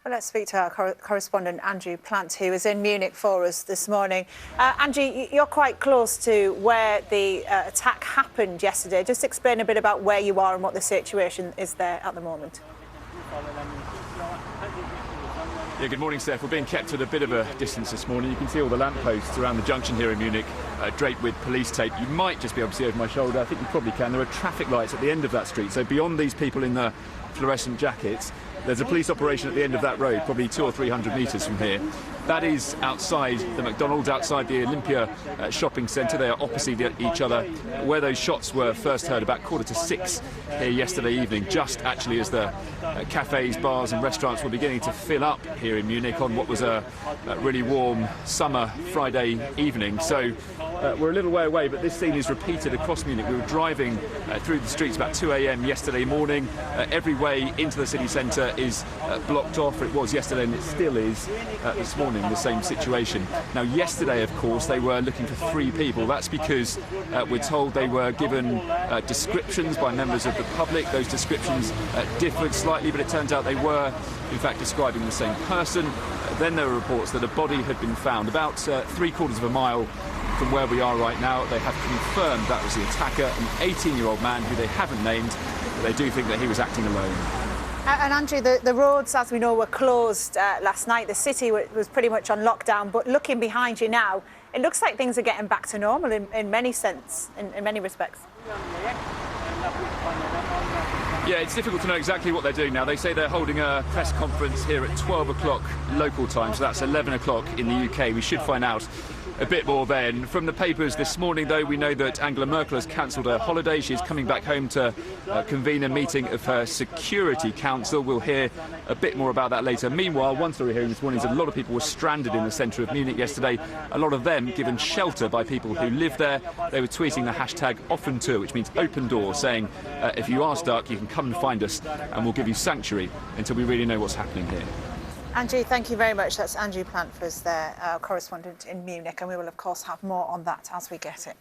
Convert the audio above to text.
Well, let's speak to our correspondent Andrew Plant, who is in Munich for us this morning. Andrew, you're quite close to where the attack happened yesterday. Just explain a bit about where you are and what the situation is there at the moment. Yeah, good morning, Steph. We're being kept at a bit of a distance this morning. You can see all the lampposts around the junction here in Munich, draped with police tape. You might just be able to see over my shoulder. I think you probably can. There are traffic lights at the end of that street. So beyond these people in the fluorescent jackets, there's a police operation at the end of that road, probably 200 or 300 metres from here. That is outside the McDonald, outside the Olympia shopping centre. They are opposite each other. Where those shots were first heard about 5:45 here yesterday evening, just actually as the cafes, bars and restaurants were beginning to fill up here in Munich on what was a really warm summer Friday evening. So we're a little way away, but this scene is repeated across Munich. We were driving through the streets about 2 a.m. yesterday morning. Every way into the city centre is blocked off. It was yesterday and it still is this morning, the same situation. Now, yesterday, of course, they were looking for 3 people. That's because we're told they were given descriptions by members of the public. Those descriptions differed slightly, but it turns out they were, in fact, describing the same person. Then there were reports that a body had been found about 3/4 of a mile from where we are right now. They have confirmed that was the attacker, an 18-year-old man who they haven't named, but they do think that he was acting alone. And Andrew, the roads, as we know, were closed last night. The city was pretty much on lockdown. But looking behind you now, it looks like things are getting back to normal in many respects. Yeah, it's difficult to know exactly what they're doing now. They say they're holding a press conference here at 12 o'clock local time, so that's 11 o'clock in the UK. We should find out a bit more then. From the papers this morning, though, we know that Angela Merkel has cancelled her holiday. She's coming back home to convene a meeting of her Security Council. We'll hear a bit more about that later. Meanwhile, one story here this morning is that a lot of people were stranded in the centre of Munich yesterday. A lot of them given shelter by people who live there. They were tweeting the hashtag #OffenTür, which means open door, saying if you are stuck, you can come and find us and we'll give you sanctuary until we really know what's happening here. Andrew, thank you very much. That's Andrew Plant for us there, our correspondent in Munich, and we will, of course, have more on that as we get it.